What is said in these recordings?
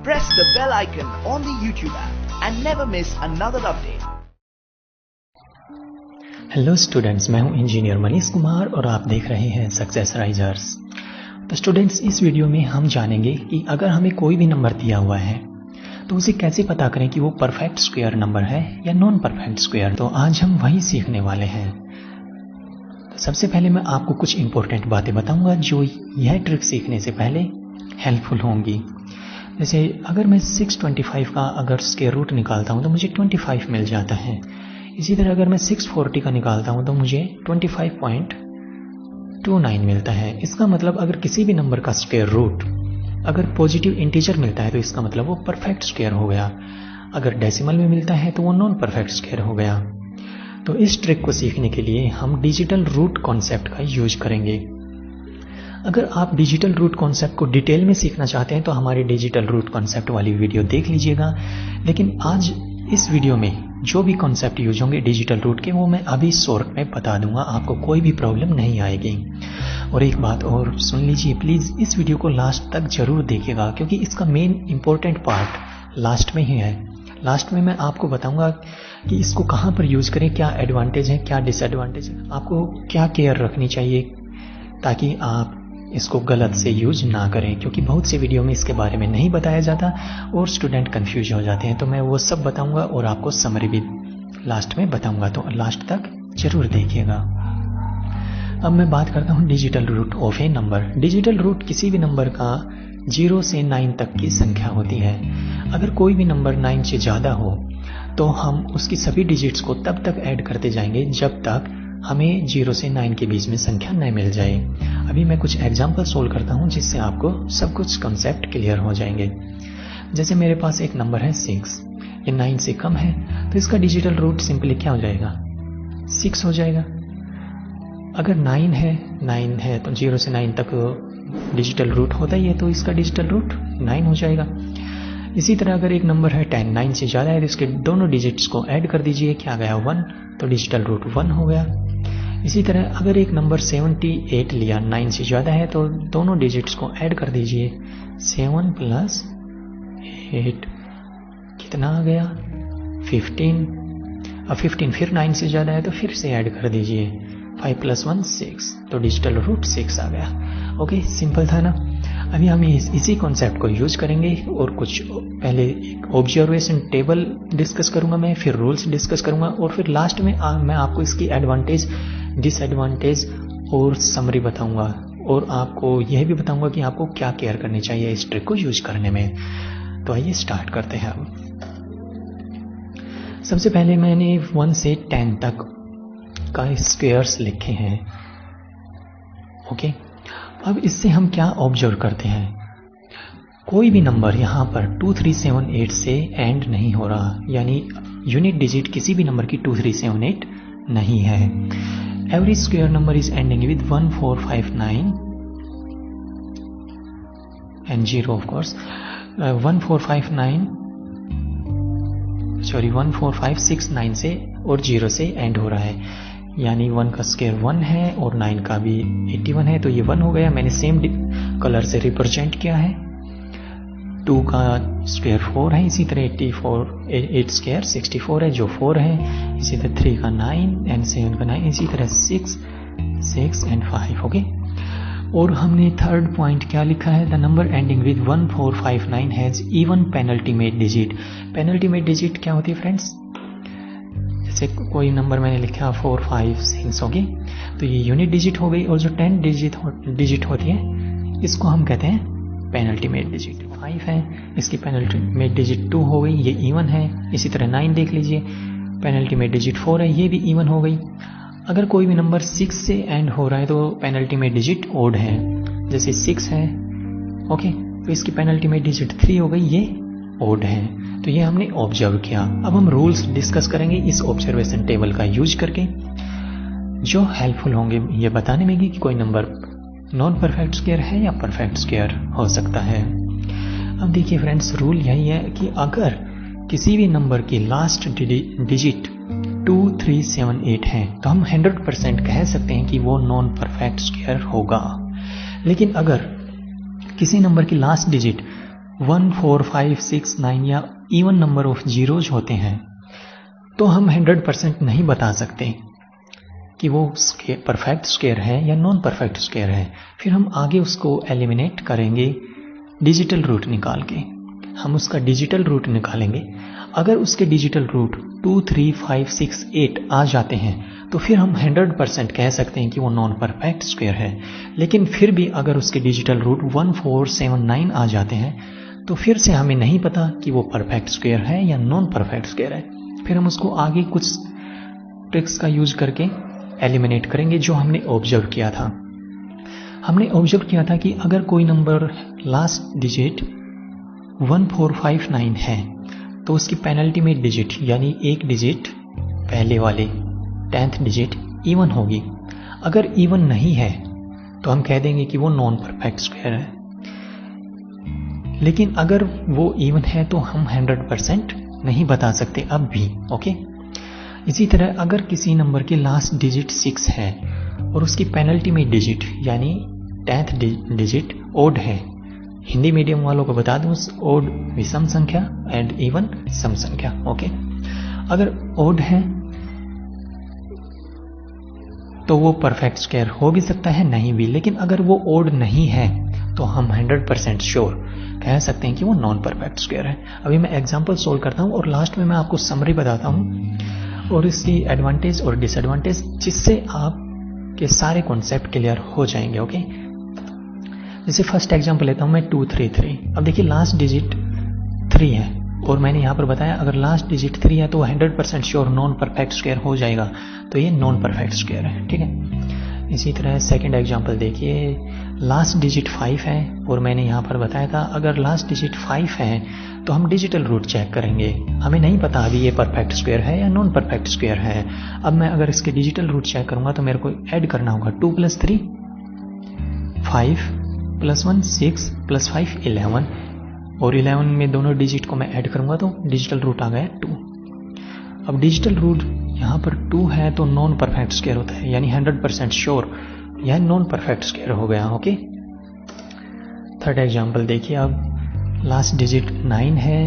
press the bell icon on the YouTube app and never miss another update. Hello students, मैं हूं engineer Manish Kumar और आप देख रहे हैं सक्सेस राइजर्स। तो स्टूडेंट्स, इस वीडियो में हम जानेंगे कि अगर हमें कोई भी नंबर दिया हुआ है तो उसे कैसे पता करें कि वो परफेक्ट स्क्वायर नंबर है या नॉन परफेक्ट स्क्वायर। तो आज हम वही सीखने वाले हैं। तो सबसे पहले मैं आपको कुछ इंपॉर्टेंट बातें बताऊंगा जो यह ट्रिक सीखने से पहले हेल्पफुल होंगी। जैसे अगर मैं 625 का अगर स्क्वायर रूट निकालता हूं तो मुझे 25 मिल जाता है। इसी तरह अगर मैं 640 का निकालता हूं तो मुझे 25.29 मिलता है। इसका मतलब अगर किसी भी नंबर का स्क्वायर रूट अगर पॉजिटिव इंटीजर मिलता है तो इसका मतलब वो परफेक्ट स्क्वायर हो गया। अगर डेसिमल में मिलता है तो वो नॉन परफेक्ट स्क्वायर हो गया। तो इस ट्रिक को सीखने के लिए हम डिजिटल रूट कॉन्सेप्ट का यूज करेंगे। अगर आप डिजिटल रूट कॉन्सेप्ट को डिटेल में सीखना चाहते हैं तो हमारी डिजिटल रूट कॉन्सेप्ट वाली वीडियो देख लीजिएगा। लेकिन आज इस वीडियो में जो भी कॉन्सेप्ट यूज होंगे डिजिटल रूट के वो मैं अभी शॉर्ट में बता दूंगा, आपको कोई भी प्रॉब्लम नहीं आएगी। और एक बात और सुन लीजिए प्लीज, इस वीडियो को लास्ट तक जरूर देखिएगा क्योंकि इसका मेन इंपॉर्टेंट पार्ट लास्ट में ही है। लास्ट में मैं आपको बताऊंगा कि इसको कहाँ पर यूज करें, क्या एडवांटेज है, क्या डिसएडवांटेज है, आपको क्या केयर रखनी चाहिए ताकि आप इसको गलत से यूज ना करें। क्योंकि बहुत से वीडियो में इसके बारे में नहीं बताया जाता और स्टूडेंट कंफ्यूज हो जाते हैं। तो मैं वो सब बताऊंगा और आपको समरी भी लास्ट में बताऊंगा, तो लास्ट तक जरूर देखिएगा। अब मैं बात करता हूँ digital root of a number. Digital root किसी भी नंबर का 0 से 9 तक की संख्या होती है। अगर कोई भी नंबर 9 से ज़्यादा हो तो हम उसकी सभी डिजिट्स को तब तक ऐड करते जाएंगे जब तक हमें 0 से 9 के बीच में संख्या न मिल जाए। अभी मैं कुछ एग्जाम्पल सोल्व करता हूं जिससे आपको सब कुछ कॉन्सेप्ट क्लियर हो जाएंगे। जैसे मेरे पास एक नंबर है 6, ये 9 से कम है तो इसका डिजिटल रूट सिंपली क्या हो जाएगा, 6 हो जाएगा। अगर 9 है तो 0 से 9 तक डिजिटल रूट होता ही है तो इसका डिजिटल रूट 9 हो जाएगा। इसी तरह अगर एक नंबर है 10, 9 से ज़्यादा है तो इसके दोनों डिजिट्स को ऐड कर दीजिए, क्या गया 1, तो डिजिटल रूट 1 हो गया। इसी तरह अगर एक नंबर 78 लिया, 9 से ज़्यादा है तो दोनों डिजिट्स को ऐड कर दीजिए, 7 + 8 कितना आ गया 15। अब 15 फिर 9 से ज़्यादा है तो फिर से ऐड कर दीजिए, 5 + 1 6, तो डिजिटल रूट 6 आ गया। ओके, सिंपल था ना। अभी हम इसी कॉन्सेप्ट को यूज करेंगे और कुछ पहले एक ऑब्जर्वेशन टेबल डिस्कस करूंगा मैं, फिर रूल्स डिस्कस करूंगा और फिर लास्ट में मैं आपको इसकी एडवांटेज, डिसएडवांटेज और समरी बताऊंगा और आपको यह भी बताऊंगा कि आपको क्या केयर करनी चाहिए इस ट्रिक को यूज करने में। तो आइए स्टार्ट करते हैं। अब सबसे पहले मैंने 1 से 10 तक का स्क्वायर्स लिखे हैं। ओके, अब इससे हम क्या ऑब्जर्व करते हैं, कोई भी नंबर यहाँ पर 2, 3, 7, 8 से एंड नहीं हो रहा, यानी यूनिट डिजिट किसी भी नंबर की 2, 3, 7, 8 नहीं है। Every square number is ending with 1, 4, 5, 9 and 0 of course. 1, 4, 5, 6, 9 से और 0 से एंड हो रहा है, यानी 1 का स्क्वायर 1 है और 9 का भी 81 है तो ये 1 हो गया। मैंने सेम कलर से रिप्रेजेंट किया है। 2 का स्क्वायर 4 है, इसी तरह 8 स्क्वायर 64 है जो 4 है। इसी तरह 3 का 9 एंड 7 का 9, इसी तरह 6 एंड 5। ओके, और हमने थर्ड पॉइंट क्या लिखा है, the number ending with 1, 4, 5, 9 has even penultimate digit. Penultimate digit क्या होती है फ्रेंड्स, जैसे कोई नंबर मैंने लिखा 4, 5, 6 होगी तो ये यूनिट डिजिट हो गई, और जो 10 डिजिट होती है इसको हम कहते हैं पेनल्टीमेट डिजिट। 5 है, इसकी पेनल्टीमेट डिजिट 2 हो गई, ये इवन है। इसी तरह 9 देख लीजिए, पेनल्टीमेट डिजिट 4 है, ये भी इवन हो गई। अगर कोई भी नंबर 6 से एंड हो रहा है तो पेनल्टीमेट डिजिट ओड है, जैसे 6 है। ओके, तो इसकी पेनल्टीमेट डिजिट 3 हो गई, ये ओड है। तो ये हमने ऑब्जर्व किया। अब हम रूल्स डिस्कस करेंगे इस ऑब्जर्वेशन टेबल का यूज करके, जो हेल्पफुल होंगे ये बताने में कि कोई नंबर नॉन परफेक्ट स्क्वायर है या परफेक्ट स्क्वायर हो सकता है। अब देखिए फ्रेंड्स, रूल यही है कि अगर किसी भी नंबर की लास्ट डिजिट 2, 3, 7, 8 है तो हम 100% कह सकते हैं कि वो नॉन परफेक्ट स्क्वायर होगा। लेकिन अगर किसी नंबर की लास्ट डिजिट 1 4 5 6 9 या इवन नंबर ऑफ जीरोज होते हैं तो हम 100% नहीं बता सकते कि वो परफेक्ट स्क्वायर है या नॉन परफेक्ट स्क्वायर है। फिर हम आगे उसको एलिमिनेट करेंगे डिजिटल रूट निकाल के। हम उसका डिजिटल रूट निकालेंगे। अगर उसके डिजिटल रूट 2 3 5 6 8 आ जाते हैं तो फिर हम 100% कह सकते हैं कि वो नॉन परफेक्ट स्क्वायर है। लेकिन फिर भी अगर उसके डिजिटल रूट 1 4 7 9 आ जाते हैं तो फिर से हमें नहीं पता कि वो परफेक्ट स्क्वायर है या नॉन परफेक्ट स्क्वायर है। फिर हम उसको आगे कुछ ट्रिक्स का यूज करके एलिमिनेट करेंगे जो हमने ऑब्जर्व किया था। हमने ऑब्जर्व किया था कि अगर कोई नंबर लास्ट डिजिट 1 4 5 9 है तो उसकी पेनल्टीमेट डिजिट यानी एक डिजिट पहले वाले 10th डिजिट इवन होगी। अगर इवन नहीं है तो हम कह देंगे कि वो नॉन परफेक्ट स्क्वायर है। लेकिन अगर वो इवन है तो हम 100% नहीं बता सकते अब भी। ओके, इसी तरह अगर किसी नंबर की लास्ट डिजिट 6 है और उसकी पेनल्टीमेट डिजिट यानी 10th डिजिट ओड है, हिंदी मीडियम वालों को बता दूं ओड विषम संख्या एंड इवन सम संख्या। ओके, अगर ओड है तो वो परफेक्ट स्क्वायर हो भी सकता है, नहीं भी। लेकिन अगर वो ओड नहीं है तो हम 100% श्योर कह सकते हैं कि वो नॉन परफेक्ट स्क्वायर है। अभी मैं एग्जांपल सोल्व करता हूं और लास्ट में मैं आपको समरी बताता हूं और इसकी एडवांटेज और डिसएडवांटेज, जिससे आपके सारे कॉन्सेप्ट क्लियर हो जाएंगे। ओके, जैसे फर्स्ट एग्जांपल लेता हूं मैं 2 3 3। अब देखिए लास्ट डिजिट 3 है और मैंने यहां पर बताया अगर लास्ट डिजिट 3 है तो 100% श्योर नॉन परफेक्ट स्क्वायर हो जाएगा, तो ये नॉन परफेक्ट स्क्वायर है। ठीक है, इसी तरह सेकंड एग्जांपल देखिए, लास्ट डिजिट 5 है और मैंने यहां पर बताया था अगर लास्ट डिजिट 5 है तो हम डिजिटल रूट चेक करेंगे। हमें नहीं पता अभी ये परफेक्ट स्क्वायर है या नॉन परफेक्ट स्क्वायर है। अब मैं अगर इसके डिजिटल रूट चेक करूंगा तो मेरे को ऐड करना होगा 2 + 3 5 + 1 6 + 5 11 और 11 में दोनों डिजिट को मैं ऐड करूंगा तो डिजिटल रूट आ गया 2। अब डिजिटल रूट यहाँ पर 2 है तो नॉन परफेक्ट स्क्वायर होता है, यानी 100% श्योर यह नॉन परफेक्ट स्क्वायर हो गया। ओके, थर्ड एग्जांपल देखिए, अब लास्ट डिजिट 9 है,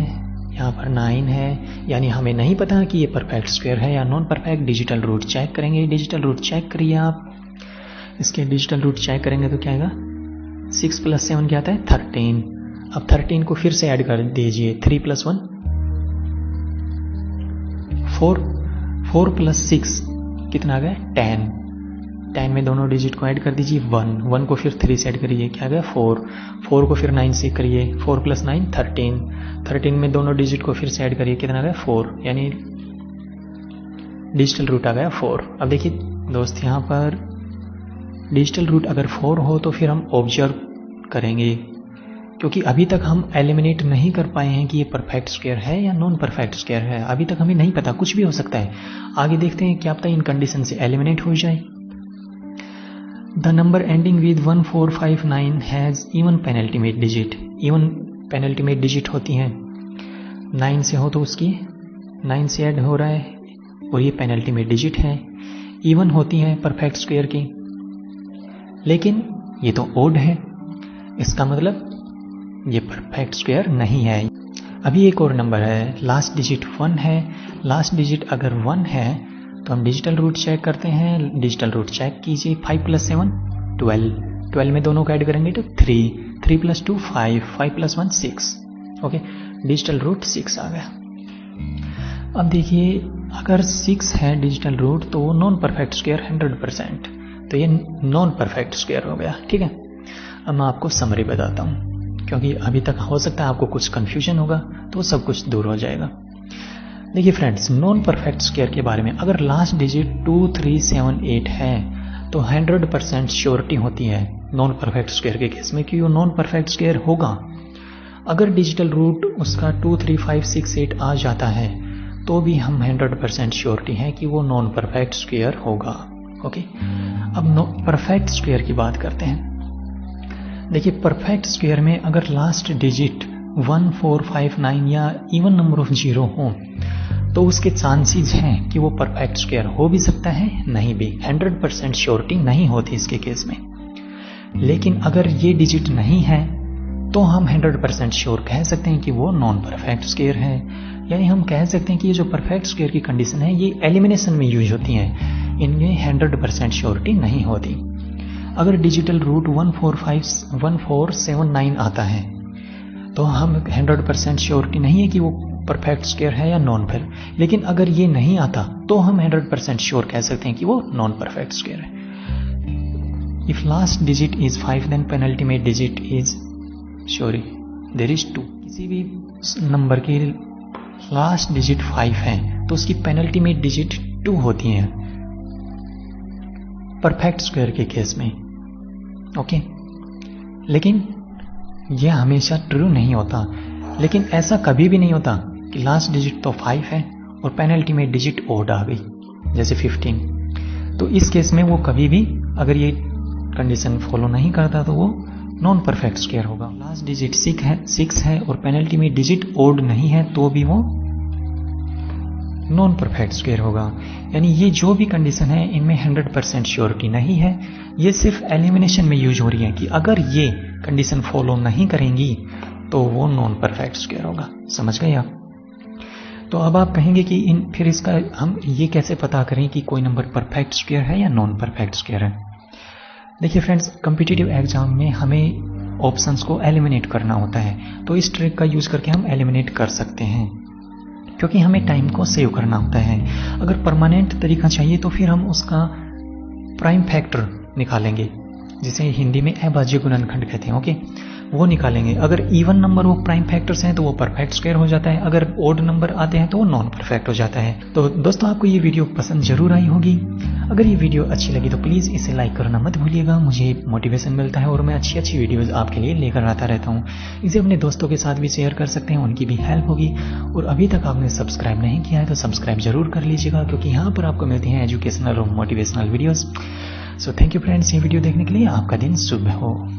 यहाँ पर 9 है, यानी हमें नहीं पता कि ये परफेक्ट स्क्वायर है या non perfect. Digital root check करेंगे। डिजिटल रूट चेक करिए आप, इसके डिजिटल रूट चेक करेंगे तो क्या आएगा 6 + 7 क्या आता है 13। अब 13 को फिर से ऐड कर दीजिए 3 + 1 4 4 + 6 कितना आ गया 10। 10 में दोनों डिजिट को ऐड कर दीजिए 1 1 को फिर 3 से ऐड करिए क्या आ गया 4 4 को फिर 9 से करिए 4 + 9 13 13 में दोनों डिजिट को फिर से ऐड करिए कितना आ गया 4, यानी डिजिटल रूट आ गया 4। अब देखिए दोस्त यहाँ पर डिजिटल रूट अगर 4 हो तो फिर हम ऑब्जर्व करेंगे, क्योंकि अभी तक हम एलिमिनेट नहीं कर पाए हैं कि ये परफेक्ट स्क्वायर है या नॉन परफेक्ट स्क्वायर है। अभी तक हमें नहीं पता, कुछ भी हो सकता है। आगे देखते हैं क्या पता इन कंडीशन से एलिमिनेट हो जाए। The number ending with 1 4 5 9 has even penultimate digit. Even penultimate digit होती हैं 9 से हो तो उसकी 9 से ऐड हो रहा है और ये पेनल्टीमेट डिजिट है। इवन होती हैं परफेक्ट स्क्वायर की, लेकिन ये तो ओड है, इसका मतलब ये परफेक्ट स्क्वायर नहीं है। अभी एक और नंबर है, लास्ट डिजिट 1 है। लास्ट डिजिट अगर 1 है तो हम डिजिटल रूट चेक करते हैं। डिजिटल रूट चेक कीजिए 5 + 7 12 12 में दोनों को ऐड करेंगे तो 3 3 + 2 5 5 + 1 6। ओके, डिजिटल रूट 6 आ गया। अब देखिए अगर 6 है डिजिटल रूट तो नॉन परफेक्ट स्क्वायर 100%, तो ये नॉन परफेक्ट स्क्वायर हो गया। ठीक है, अब मैं आपको समरी बताता हूँ, क्योंकि अभी तक हो सकता है आपको कुछ कंफ्यूजन होगा, तो सब कुछ दूर हो जाएगा। देखिए फ्रेंड्स, नॉन परफेक्ट स्क्वायर के बारे में अगर लास्ट डिजिट 2 3 7 8 है तो 100% श्योरिटी होती है नॉन परफेक्ट स्क्वायर के केस में कि वो नॉन परफेक्ट स्क्वायर होगा। अगर डिजिटल रूट उसका 2 3 5 6 8 आ जाता है तो भी हम 100% श्योरिटी है कि वो नॉन परफेक्ट स्क्वायर होगा। ओके, अब परफेक्ट स्क्वायर की बात करते हैं। देखिए परफेक्ट स्क्वायर में अगर लास्ट डिजिट 1 4 5 9 या इवन नंबर ऑफ जीरो हो तो उसके चांसेस हैं कि वो परफेक्ट स्क्वायर हो भी सकता है, नहीं भी। 100% श्योरिटी नहीं होती इसके केस में। लेकिन अगर ये डिजिट नहीं है तो हम 100% श्योर कह सकते हैं कि वो नॉन परफेक्ट स्क्वायर है। यानी हम कह सकते हैं कि ये जो परफेक्ट स्क्वायर की कंडीशन है ये एलिमिनेशन में यूज होती हैं, इनमें 100% श्योरिटी नहीं होती। अगर डिजिटल रूट 1479 आता है तो हम 100% श्योरिटी नहीं है कि वो परफेक्ट स्क्वायर है या नॉन परफेक्ट, लेकिन अगर ये नहीं आता तो हम 100% श्योर कह सकते हैं कि वो नॉन परफेक्ट स्क्वायर है। If last digit is 5 then penultimate digit is there is 2। किसी भी नंबर की लास्ट डिजिट 5 है तो उसकी पेनल्टीमेट डिजिट 2 होती है परफेक्ट स्क्वायर के केस में। ओके, लेकिन यह हमेशा ट्रू नहीं होता। लेकिन ऐसा कभी भी नहीं होता कि लास्ट डिजिट तो 5 है और पेनल्टी में डिजिट ओड आ गई, जैसे 15। तो इस केस में वो कभी भी अगर ये कंडीशन फॉलो नहीं करता तो वो नॉन परफेक्ट स्क्वायर होगा। लास्ट डिजिट 6 है और पेनल्टी में डिजिट ओड नहीं है तो भी वो नॉन परफेक्ट स्क्वायर होगा। यानी ये जो भी कंडीशन है इनमें 100% श्योरिटी नहीं है, ये सिर्फ एलिमिनेशन में यूज हो रही है कि अगर ये कंडीशन फॉलो नहीं करेंगी तो वो नॉन परफेक्ट स्क्वायर होगा। समझ गए आप? तो अब आप कहेंगे कि फिर इसका हम ये कैसे पता करें कि कोई नंबर परफेक्ट स्क्वायर है या नॉन परफेक्ट स्क्वायर है। देखिए फ्रेंड्स, कॉम्पिटिटिव एग्जाम में हमें ऑप्शंस को एलिमिनेट करना होता है, तो इस ट्रिक का यूज करके हम एलिमिनेट कर सकते हैं, क्योंकि हमें टाइम को सेव करना होता है। अगर परमानेंट तरीका चाहिए तो फिर हम उसका प्राइम फैक्टर निकालेंगे, जिसे हिंदी में अभाज्य गुणनखंड कहते हैं। ओके, वो निकालेंगे। अगर इवन नंबर वो प्राइम फैक्टर्स हैं तो वो परफेक्ट स्क्वायर हो जाता है, अगर ओड नंबर आते हैं तो वो नॉन परफेक्ट हो जाता है। तो दोस्तों, आपको ये वीडियो पसंद जरूर आई होगी। अगर ये वीडियो अच्छी लगी तो प्लीज़ इसे लाइक करना मत भूलिएगा, मुझे मोटिवेशन मिलता है और मैं अच्छी अच्छी वीडियोज़ आपके लिए लेकर आता रहता हूँ। इसे अपने दोस्तों के साथ भी शेयर कर सकते हैं, उनकी भी हेल्प होगी। और अभी तक आपने सब्सक्राइब नहीं किया है तो सब्सक्राइब जरूर कर लीजिएगा, क्योंकि यहाँ पर आपको मिलती हैं एजुकेशनल और motivational videos. So thank you friends, ये वीडियो देखने के लिए। आपका दिन शुभ हो।